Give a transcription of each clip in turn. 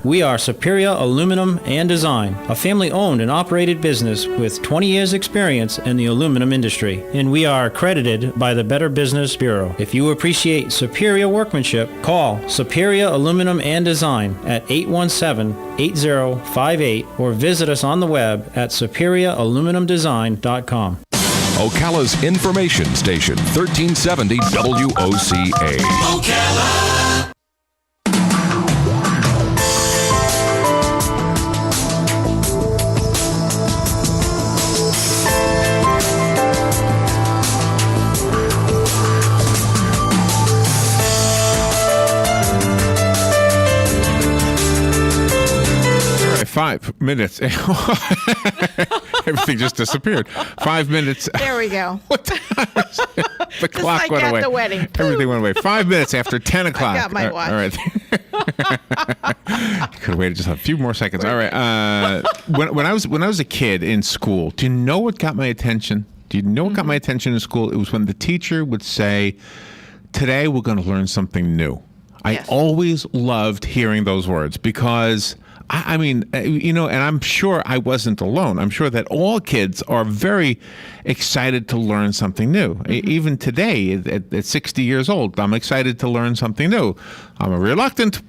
We are Superior Aluminum and Design, a family-owned and operated business with 20 years experience in the aluminum industry, and we are accredited by the Better Business Bureau. If you appreciate superior workmanship, call Superior Aluminum and Design at 817-8058 or visit us on the web at superiораluminumdesign.com. Ocala's information station, 1370 WOCA. Ocala! All right, 5 minutes. Everything just disappeared. 5 minutes. There we go. What time is it? The clock like went at away. the wedding. Everything went away. 5 minutes after 10 o'clock. I got my watch. All right. Could have waited just a few more seconds. All right. When I was a kid in school, do you know what got my attention? Do you know what got my attention in school? It was when the teacher would say, "Today we're going to learn something new." Yes. I always loved hearing those words because, I mean, and I'm sure I wasn't alone. I'm sure that all kids are very excited to learn something new. Even today, at 60 years old, I'm excited to learn something new. I'm reluctant.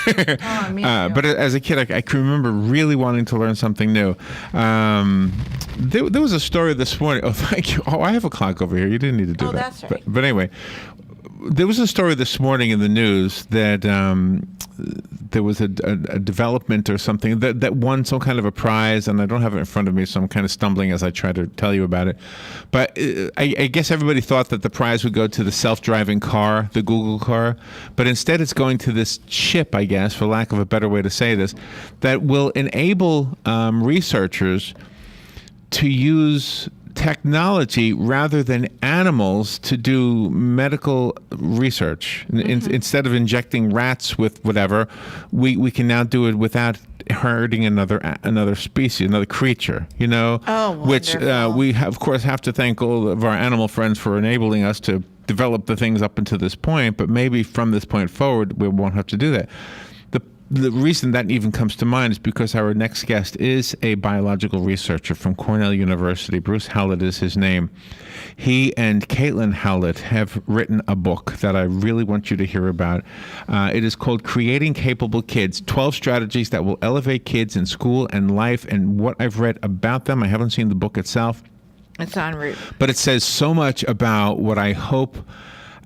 But as a kid, I can remember really wanting to learn something new. There was a story this morning. Oh, thank you. Oh, I have a clock over here. You didn't need to do that. That's right. But anyway, there was a story this morning in the news that there was a development or something that won some kind of a prize, and I don't have it in front of me, so I'm kind of stumbling as I try to tell you about it. But I guess everybody thought that the prize would go to the self-driving car, the Google car, but instead it's going to this chip, I guess, for lack of a better way to say this, that will enable researchers to use technology rather than animals to do medical research. Instead of injecting rats with whatever, we can now do it without hurting another species, another creature, which we of course have to thank all of our animal friends for enabling us to develop the things up until this point, but maybe from this point forward we won't have to do that. The reason that even comes to mind is because our next guest is a biological researcher from Cornell University. Bruce Howlett is his name. He and Caitlin Howlett have written a book that I really want you to hear about. It is called Creating Capable Kids, 12 Strategies that Will Elevate Kids in School and Life. And what I've read about them, I haven't seen the book itself. It's en route. But it says so much about what I hope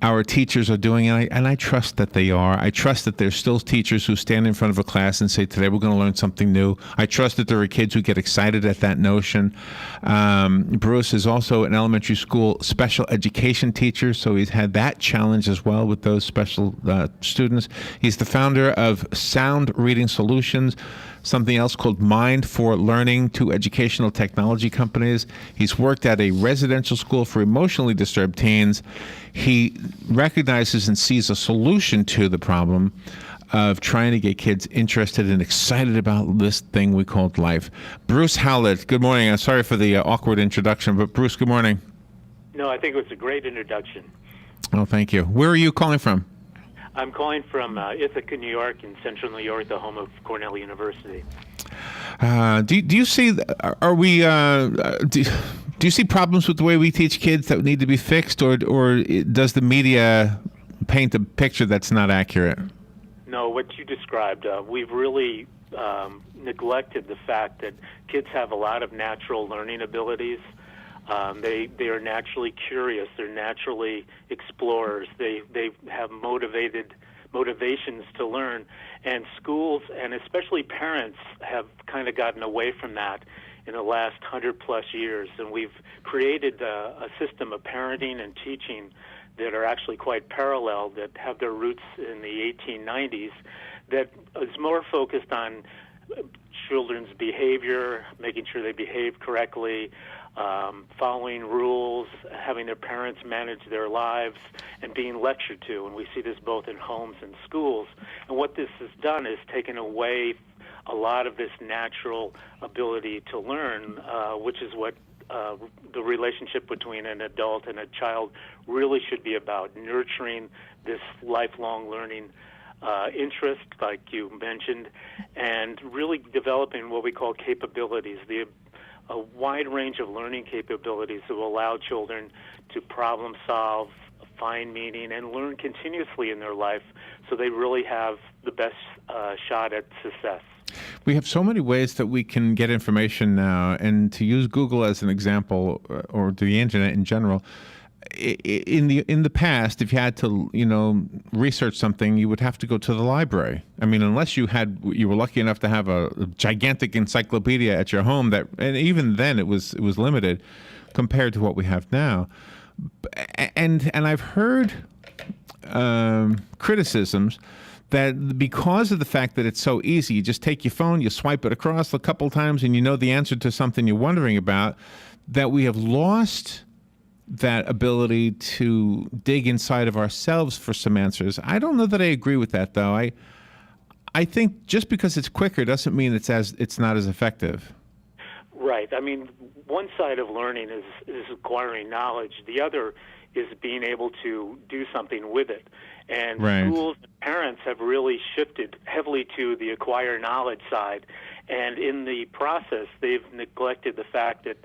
our teachers are doing, and I trust that they are. I trust that there's still teachers who stand in front of a class and say, today we're going to learn something new. I trust that there are kids who get excited at that notion. Bruce is also an elementary school special education teacher, so he's had that challenge as well with those special students. He's the founder of Sound Reading Solutions, something else called Mind for Learning, 2 educational technology companies. He's worked at a residential school for emotionally disturbed teens. He recognizes and sees a solution to the problem of trying to get kids interested and excited about this thing we call life. Bruce Howlett, good morning. I'm sorry for the awkward introduction, but Bruce, good morning. No, I think it was a great introduction. Oh, thank you. Where are you calling from? I'm calling from Ithaca, New York, in central New York, the home of Cornell University. Do you see? Are we? Do you see problems with the way we teach kids that need to be fixed, or does the media paint a picture that's not accurate? No, what you described, we've really neglected the fact that kids have a lot of natural learning abilities. They are naturally curious. They're naturally explorers. They have motivations to learn. And schools, and especially parents, have kind of gotten away from that in the last 100-plus years. And we've created a system of parenting and teaching that are actually quite parallel, that have their roots in the 1890s, that is more focused on children's behavior, making sure they behave correctly, following rules, having their parents manage their lives, and being lectured to. And we see this both in homes and schools. And what this has done is taken away a lot of this natural ability to learn, which is what the relationship between an adult and a child really should be about, nurturing this lifelong learning interest, like you mentioned, and really developing what we call capabilities, a wide range of learning capabilities that will allow children to problem solve, find meaning, and learn continuously in their life so they really have the best shot at success. We have so many ways that we can get information now, and to use Google as an example, or the internet in general, in the past, if you had to, research something, you would have to go to the library. I mean, unless you were lucky enough to have a gigantic encyclopedia at your home, and even then it was limited compared to what we have now. And I've heard criticisms that because of the fact that it's so easy, you just take your phone, you swipe it across a couple times, and you know the answer to something you're wondering about, that we have lost that ability to dig inside of ourselves for some answers. I don't know that I agree with that, though. I think just because it's quicker doesn't mean it's not as effective. Right. I mean, one side of learning is acquiring knowledge. The other is being able to do something with it. And schools and parents have really shifted heavily to the acquire knowledge side. And in the process, they've neglected the fact that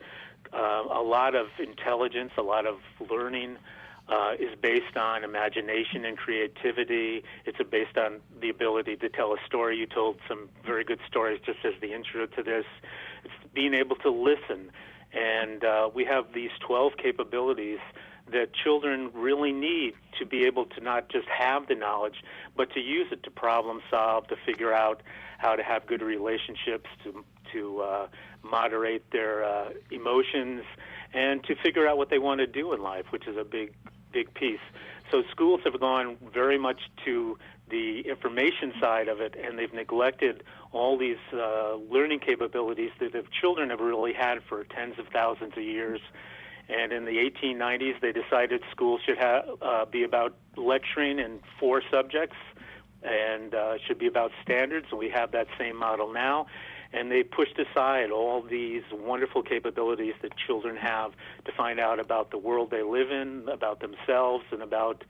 a lot of intelligence, a lot of learning is based on imagination and creativity. It's based on the ability to tell a story. You told some very good stories just as the intro to this. It's being able to listen. And we have these 12 capabilities that children really need to be able to not just have the knowledge, but to use it to problem solve, to figure out how to have good relationships, to moderate their emotions, and to figure out what they want to do in life, which is a big piece. So schools have gone very much to the information side of it, and they've neglected all these learning capabilities that the children have really had for tens of thousands of years. And in the 1890s, they decided schools should be about lecturing in 4 subjects, and should be about standards, and we have that same model now. And they pushed aside all these wonderful capabilities that children have to find out about the world they live in, about themselves, and about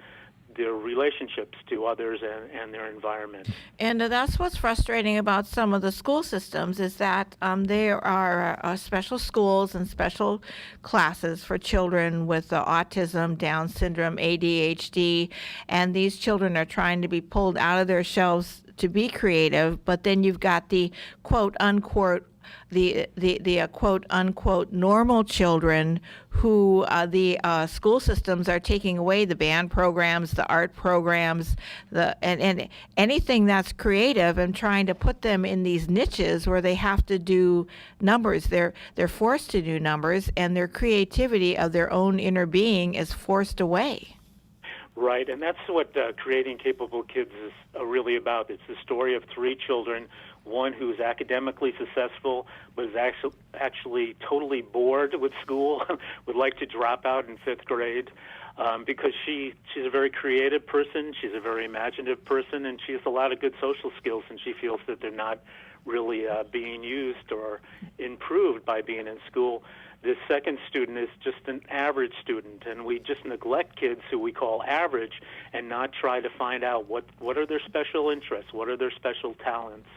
their relationships to others and their environment. And that's what's frustrating about some of the school systems is that there are special schools and special classes for children with autism, Down syndrome, ADHD, and these children are trying to be pulled out of their shells to be creative, but then you've got the quote unquote quote unquote normal children who the school systems are taking away the band programs, the art programs, and anything that's creative, and trying to put them in these niches where they have to do numbers. They're forced to do numbers, and their creativity of their own inner being is forced away. Right, and that's what Creating Capable Kids is really about. It's the story of 3 children, one who's academically successful but is actually totally bored with school, would like to drop out in 5th grade because she's a very creative person, she's a very imaginative person, and she has a lot of good social skills, and she feels that they're not really being used or improved by being in school. This second student is just an average student, and we just neglect kids who we call average and not try to find out what are their special interests, what are their special talents.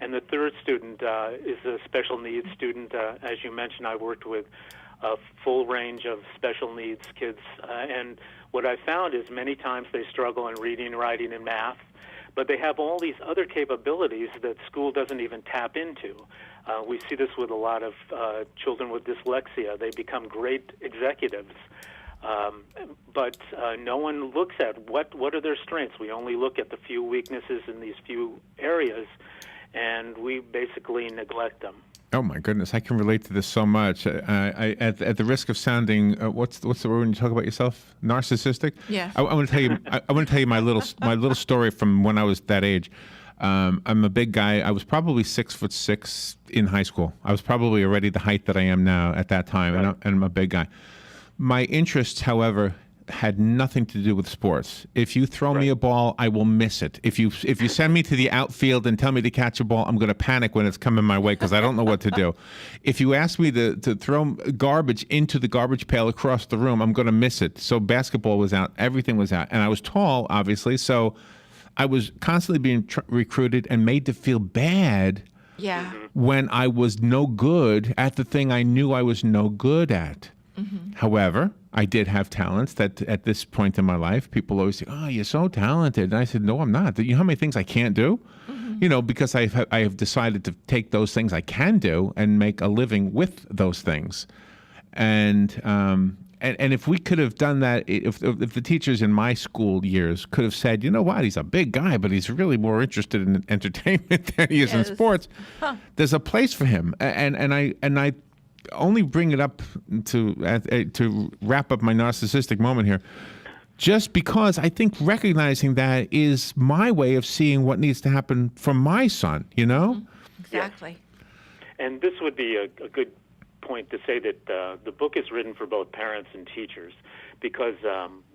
And the third student is a special needs student. As you mentioned, I worked with a full range of special needs kids, and what I found is many times they struggle in reading, writing, and math, but they have all these other capabilities that school doesn't even tap into. We see this with a lot of children with dyslexia. They become great executives, but no one looks at what are their strengths. We only look at the few weaknesses in these few areas, and we basically neglect them. Oh my goodness, I can relate to this so much. At the risk of sounding, what's the word when you talk about yourself? Narcissistic. Yeah. I want to tell you. I want to tell you my little story from when I was that age. I'm a big guy. I was probably 6'6" in high school. I was probably already the height that I am now at that time, and I'm a big guy. My interests, however, had nothing to do with sports. If you throw me a ball, I will miss it. If you send me to the outfield and tell me to catch a ball, I'm going to panic when it's coming my way because I don't know what to do. If you ask me to throw garbage into the garbage pail across the room, I'm going to miss it. So basketball was out. Everything was out. And I was tall, obviously, so I was constantly being recruited and made to feel bad Yeah. when I was no good at the thing I knew I was no good at. However, I did have talents that at this point in my life, people always say, "Oh, you're so talented." And I said, "No, I'm not. You know how many things I can't do?" Because I have decided to take those things I can do and make a living with those things. And if we could have done that, if the teachers in my school years could have said, "You know what, he's a big guy, but he's really more interested in entertainment than he is in sports. There's a place for him." And I only bring it up to wrap up my narcissistic moment here, just because I think recognizing that is my way of seeing what needs to happen for my son. Exactly. And this would be a good point to say that the book is written for both parents and teachers, because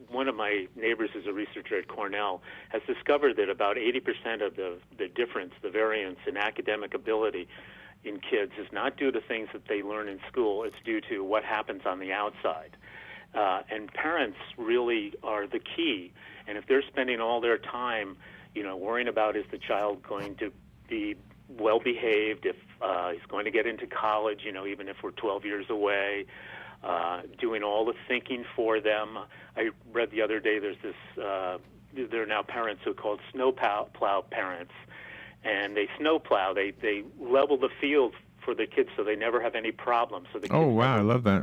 one of my neighbors who's a researcher at Cornell has discovered that about 80% of the difference, the variance in academic ability in kids is not due to things that they learn in school. It's due to what happens on the outside. And parents really are the key. And if they're spending all their time, worrying about, is the child going to be well behaved, if he's going to get into college, even if we're 12 years away, doing all the thinking for them. I read the other day there's this, there are now parents who are called snowplow parents, and they snowplow. They level the field for the kids so they never have any problems. So the kids I love that.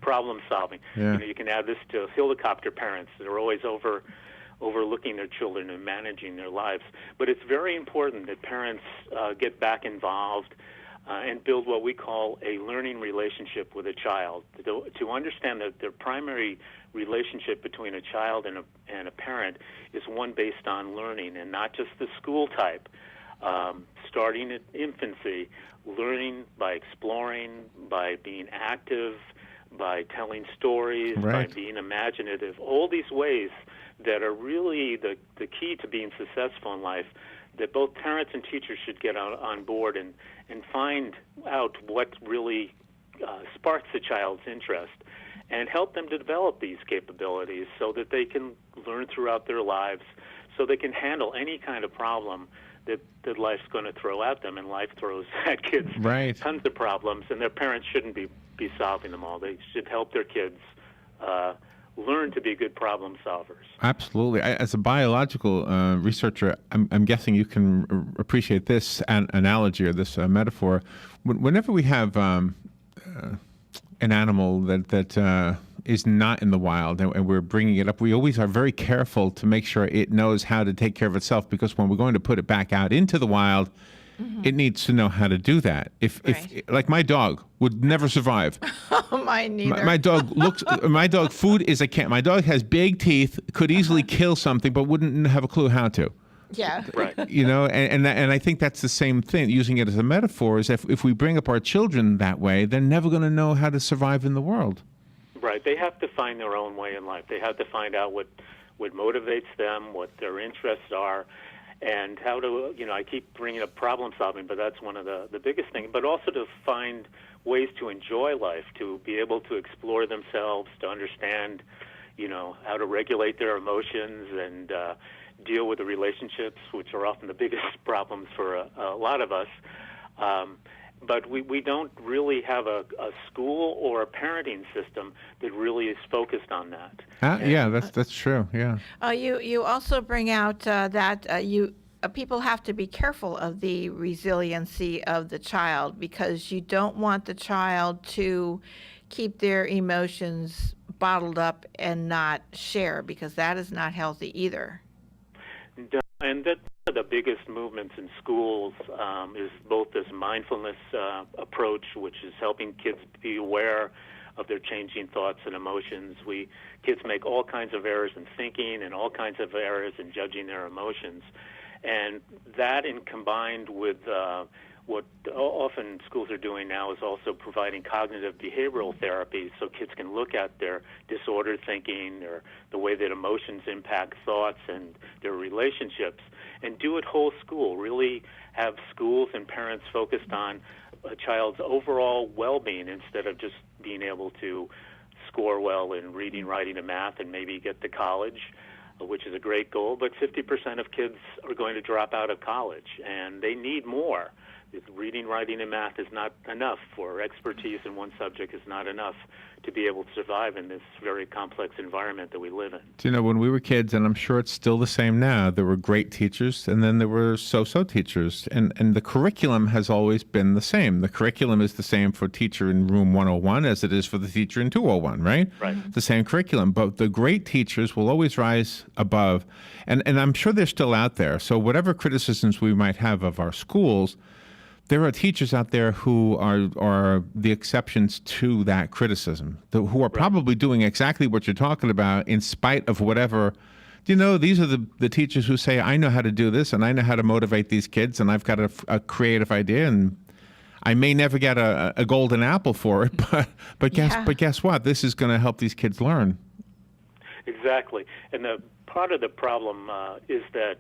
Problem solving. Yeah. You can add this to helicopter parents that are always overlooking their children and managing their lives. But it's very important that parents get back involved and build what we call a learning relationship with a child. To understand that the primary relationship between a child and a parent is one based on learning, and not just the school type. Starting at infancy, learning by exploring, by being active, by telling stories, Right. by being imaginative, all these ways that are really the key to being successful in life, that both parents and teachers should get on board and find out what really sparks a child's interest and help them to develop these capabilities so that they can learn throughout their lives, so they can handle any kind of problem that life's going to throw at them. And life throws at kids tons of problems, and their parents shouldn't be solving them all. They should help their kids learn to be good problem solvers. Absolutely. As a biological researcher, I'm guessing you can appreciate this analogy or this metaphor. Whenever we have an animal that is not in the wild and we're bringing it up, we always are very careful to make sure it knows how to take care of itself, because when we're going to put it back out into the wild, it needs to know how to do that. If like my dog would never survive. Mine neither. My dog looks. My dog food is a cat. My dog has big teeth, could easily kill something, but wouldn't have a clue how to. Yeah. Right. And I think that's the same thing. Using it as a metaphor is if we bring up our children that way, they're never going to know how to survive in the world. Right. They have to find their own way in life. They have to find out what motivates them, what their interests are, and how to, I keep bringing up problem solving, but that's one of the biggest things, but also to find ways to enjoy life, to be able to explore themselves, to understand, how to regulate their emotions and deal with the relationships, which are often the biggest problems for a lot of us. But we don't really have a school or a parenting system that really is focused on that. That's true. Yeah. You also bring out that people have to be careful of the resiliency of the child, because you don't want the child to keep their emotions bottled up and not share, because that is not healthy either. And that's one of the biggest movements in schools is both this mindfulness approach, which is helping kids be aware of their changing thoughts and emotions. Kids make all kinds of errors in thinking and all kinds of errors in judging their emotions. And that, combined with what often schools are doing now, is also providing cognitive behavioral therapy, so kids can look at their disordered thinking or the way that emotions impact thoughts and their relationships, and do it whole school. Really have schools and parents focused on a child's overall well-being instead of just being able to score well in reading, writing, and math and maybe get to college. which is a great goal, but 50% of kids are going to drop out of college, and they need more. Reading, writing, and math is not enough, for expertise in one subject is not enough to be able to survive in this very complex environment that we live in. Do you know, when we were kids, and I'm sure it's still the same now, there were great teachers and then there were so-so teachers. And the curriculum has always been the same. The curriculum is the same for teacher in room 101 as it is for the teacher in 201, right? Right. The same curriculum. But the great teachers will always rise above. And I'm sure they're still out there. So whatever criticisms we might have of our schools, there are teachers out there who are the exceptions to that criticism, who are probably doing exactly what you're talking about in spite of whatever. You know, these are the teachers who say, I know how to do this and I know how to motivate these kids and I've got a creative idea and I may never get a golden apple for it, but guess what? This is going to help these kids learn. Exactly. And part of the problem is that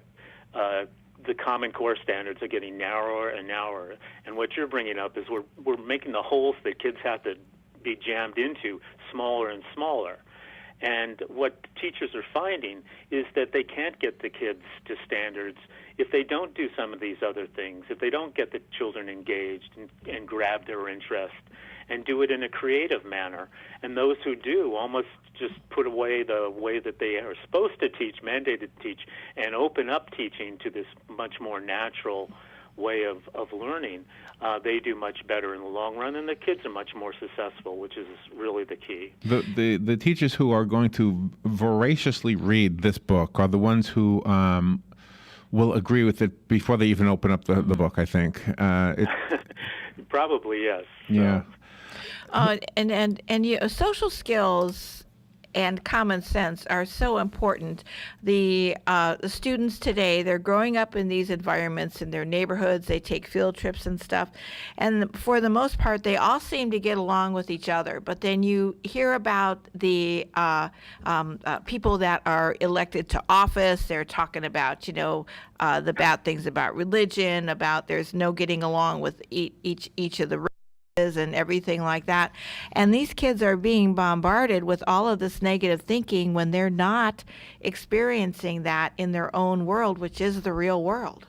the Common Core standards are getting narrower and narrower. And what you're bringing up is we're making the holes that kids have to be jammed into smaller and smaller. And what teachers are finding is that they can't get the kids to standards if they don't do some of these other things, if they don't get the children engaged and grab their interest and do it in a creative manner. And those who do almost just put away the way that they are supposed to teach, mandated to teach, and open up teaching to this much more natural way of learning. They do much better in the long run, and the kids are much more successful, which is really the key. The teachers who are going to voraciously read this book are the ones who will agree with it before they even open up the book, I think. Probably, yes. Yeah. And social skills and common sense are so important. The students today, they're growing up in these environments in their neighborhoods. They take field trips and stuff, and for the most part, they all seem to get along with each other. But then you hear about the people that are elected to office. They're talking about, the bad things about religion, about there's no getting along with each of the and everything like that. And these kids are being bombarded with all of this negative thinking when they're not experiencing that in their own world, which is the real world.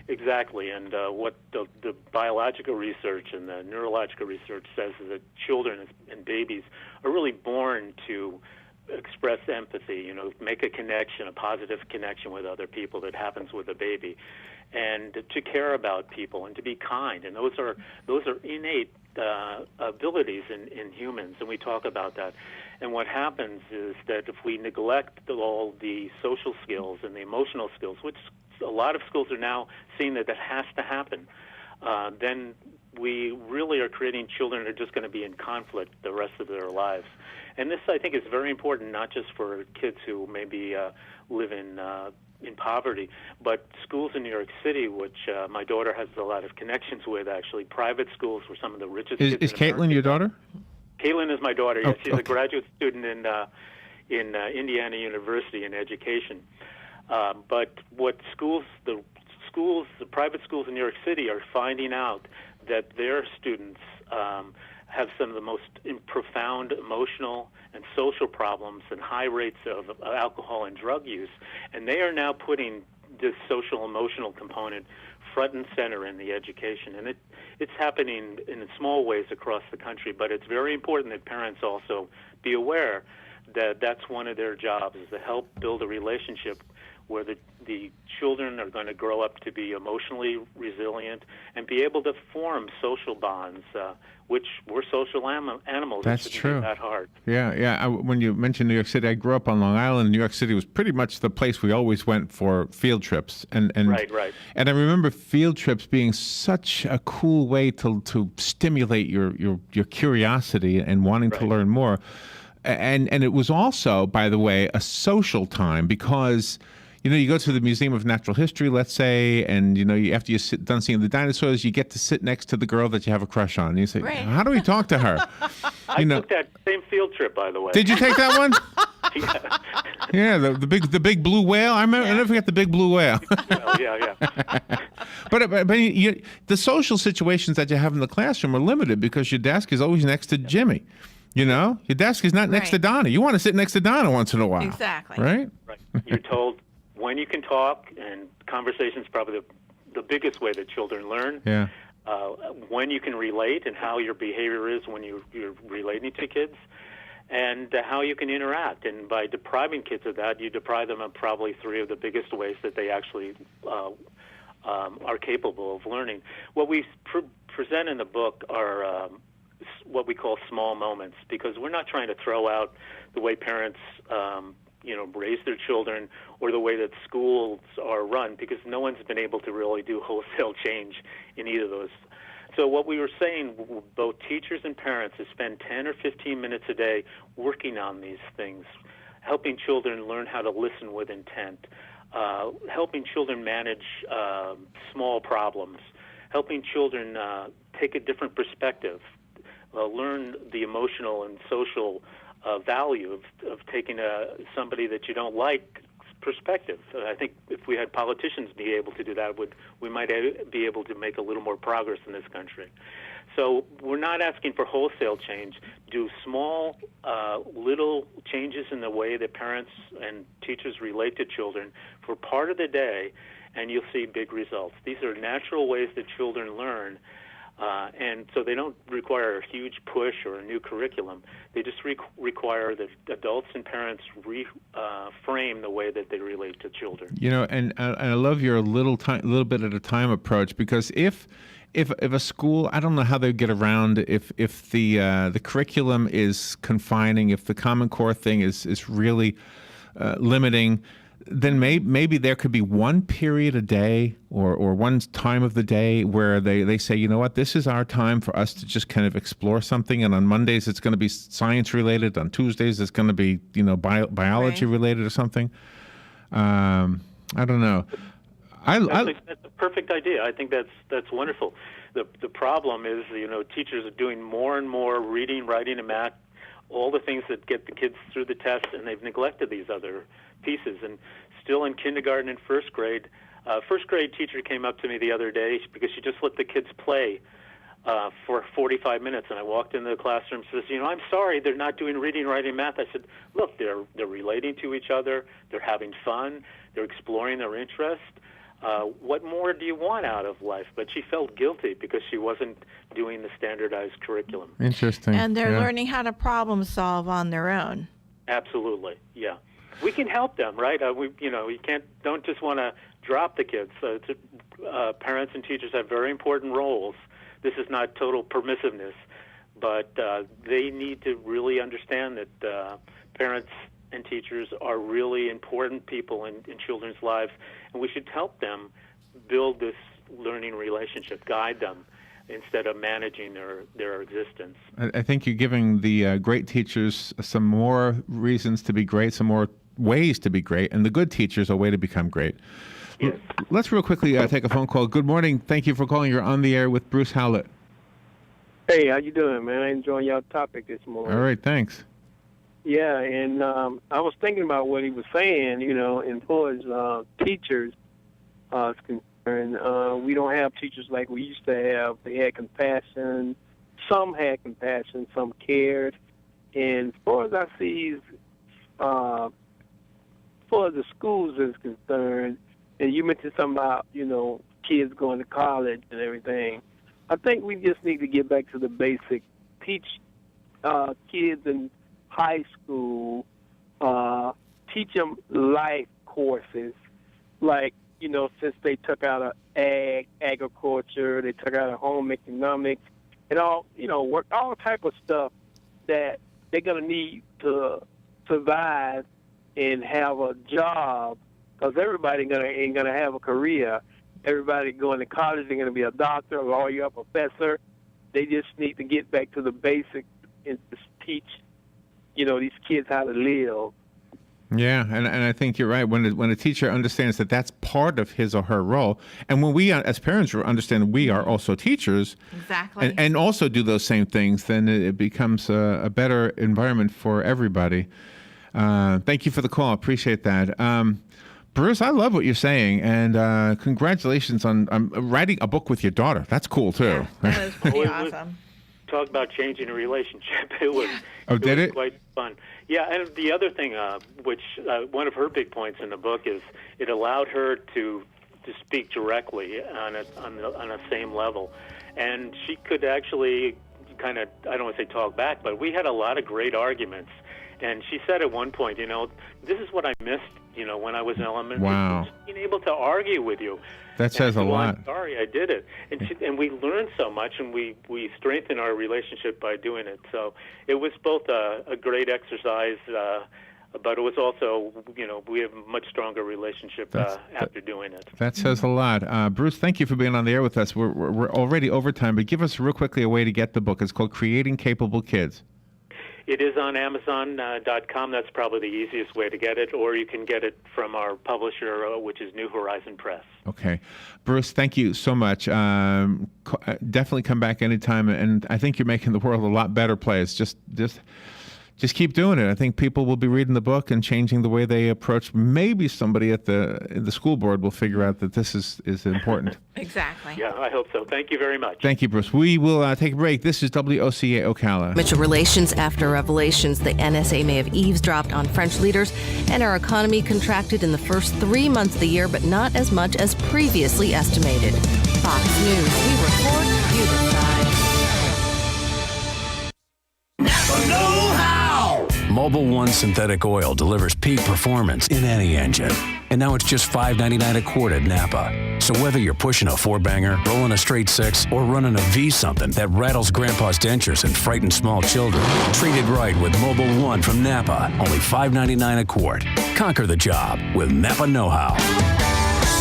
Exactly. And what the biological research and the neurological research says is that children and babies are really born to express empathy, make a connection, a positive connection with other people that happens with a baby, and to care about people and to be kind. And those are innate abilities in humans, and we talk about that. And what happens is that if we neglect all the social skills and the emotional skills, which a lot of schools are now seeing that has to happen, then we really are creating children that are just going to be in conflict the rest of their lives. And this, I think, is very important, not just for kids who maybe live in poverty, but schools in New York City, which my daughter has a lot of connections with, actually, private schools for some of the richest kids Is in Caitlin America. your daughter? Caitlin is my daughter, yes. She's okay. a graduate student in Indiana University in education. But what the private schools in New York City are finding out that their students have some of the most profound emotional and social problems and high rates of alcohol and drug use. And they are now putting this social emotional component front and center in the education. And it's happening in small ways across the country, but it's very important that parents also be aware that that's one of their jobs, is to help build a relationship where the children are going to grow up to be emotionally resilient and be able to form social bonds, which we're social animals. That's it shouldn't true. be that hard. Yeah. When you mentioned New York City, I grew up on Long Island. New York City was pretty much the place we always went for field trips. And Right. And I remember field trips being such a cool way to stimulate your curiosity and wanting to learn more. And it was also, by the way, a social time because you go to the Museum of Natural History, let's say, and after you're done seeing the dinosaurs, you get to sit next to the girl that you have a crush on. And you say, Right. How do we talk to her? I took that same field trip, by the way. Did you take that one? Yeah. Yeah, the big blue whale. I never forget the big blue whale. Well, yeah. But the social situations that you have in the classroom are limited because your desk is always next to Jimmy. You know, your desk is not next to Right. Donna. You want to sit next to Donna once in a while. Exactly. Right? Right. You're told when you can talk, and conversation's probably the biggest way that children learn. Yeah. When you can relate and how your behavior is when you're relating to kids, and how you can interact. And by depriving kids of that, you deprive them of probably three of the biggest ways that they actually are capable of learning. What we present in the book are what we call small moments, because we're not trying to throw out the way parents raise their children or the way that schools are run, because no one's been able to really do wholesale change in either of those. So what we were saying, both teachers and parents, is spend 10 or 15 minutes a day working on these things, helping children learn how to listen with intent, helping children manage small problems, helping children take a different perspective, learn the emotional and social value of taking somebody that you don't like perspective. I think if we had politicians be able to do that, we might be able to make a little more progress in this country. So we're not asking for wholesale change. Do small, little changes in the way that parents and teachers relate to children for part of the day, and you'll see big results. These are natural ways that children learn. And so they don't require a huge push or a new curriculum. They just require that adults and parents frame the way that they relate to children. You know, and I love your little bit at a time approach, because if a school, I don't know how they get around if the curriculum is confining, if the Common Core thing is really limiting, then maybe there could be one period a day or one time of the day where they say, you know what, this is our time for us to just kind of explore something. And on Mondays, it's going to be science related. On Tuesdays, it's going to be, biology related or something. I don't know. That's a perfect idea. I think that's wonderful. The problem is, teachers are doing more and more reading, writing, and math, all the things that get the kids through the test, and they've neglected these other pieces. And still in kindergarten and first grade teacher came up to me the other day because she just let the kids play for 45 minutes, and I walked into the classroom and says, I'm sorry, they're not doing reading, writing, math. I said, look, they're relating to each other, they're having fun, they're exploring their interest. What more do you want out of life? But she felt guilty because she wasn't doing the standardized curriculum. Interesting. And they're learning how to problem solve on their own. Absolutely, yeah. We can help them, right? Don't just want to drop the kids. Parents and teachers have very important roles. This is not total permissiveness, but they need to really understand that parents and teachers are really important people in children's lives, and we should help them build this learning relationship, guide them, instead of managing their existence. I think you're giving the great teachers some more reasons to be great, some more ways to be great, and the good teachers a way to become great. Yes. Let's real quickly take a phone call. Good morning. Thank you for calling. You're on the air with Bruce Howlett. Hey, how you doing, man? I'm enjoying your topic this morning. All right, thanks. Yeah, and I was thinking about what he was saying, as far as teachers is concerned. We don't have teachers like we used to have. They had compassion. Some had compassion, some cared. And as far as I see, as far as the schools is concerned, and you mentioned something about, kids going to college and everything, I think we just need to get back to the basic. Teach kids in high school, teach them life courses, like, since they took out agriculture, they took out a home economics, and all, work, all type of stuff that they're going to need to survive and have a job, because everybody ain't going to have a career. Everybody going to college, they're going to be a doctor, a lawyer, a professor. They just need to get back to the basics and just teach, these kids how to live. Yeah, and I think you're right. When a teacher understands that that's part of his or her role, and when we as parents understand we are also teachers, Exactly. and also do those same things, then it becomes a better environment for everybody. Thank you for the call. Appreciate that. Bruce, I love what you're saying, and congratulations on writing a book with your daughter. That's cool, too. Yeah, that is pretty awesome. talk about changing a relationship. It was, did it? Quite fun. Yeah, and the other thing, which one of her big points in the book is, it allowed her to speak directly on a same level, and she could actually kind of, I don't want to say talk back, but we had a lot of great arguments. And she said at one point, this is what I missed, when I was in elementary Wow. school, being able to argue with you. That says a lot. I'm sorry, I did it. And we learned so much, and we strengthened our relationship by doing it. So it was both a great exercise, but it was also, we have a much stronger relationship after doing it. That says a lot. Bruce, thank you for being on the air with us. We're already over time, but give us real quickly a way to get the book. It's called Creating Capable Kids. It is on Amazon.com. That's probably the easiest way to get it, or you can get it from our publisher, which is New Horizon Press. Okay. Bruce, thank you so much. Definitely come back anytime, and I think you're making the world a lot better place. Just keep doing it. I think people will be reading the book and changing the way they approach. Maybe somebody at the school board will figure out that this is important. Exactly. Yeah, I hope so. Thank you very much. Thank you, Bruce. We will take a break. This is WOCA Ocala. Mitchell relations after revelations the NSA may have eavesdropped on French leaders, and our economy contracted in the first 3 months of the year, but not as much as previously estimated. Fox News, we report, you decide. Mobil 1 synthetic oil delivers peak performance in any engine. And now it's just $5.99 a quart at Napa. So whether you're pushing a four-banger, rolling a straight six, or running a V-something that rattles Grandpa's dentures and frightens small children, treat it right with Mobil 1 from Napa. Only $5.99 a quart. Conquer the job with Napa know-how.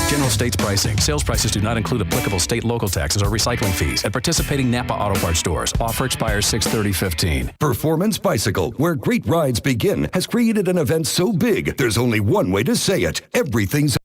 General states pricing. Sales prices do not include applicable state, local taxes, or recycling fees at participating Napa Auto Parts stores. Offer expires 6/30/15. Performance Bicycle, where great rides begin, has created an event so big, there's only one way to say it. Everything's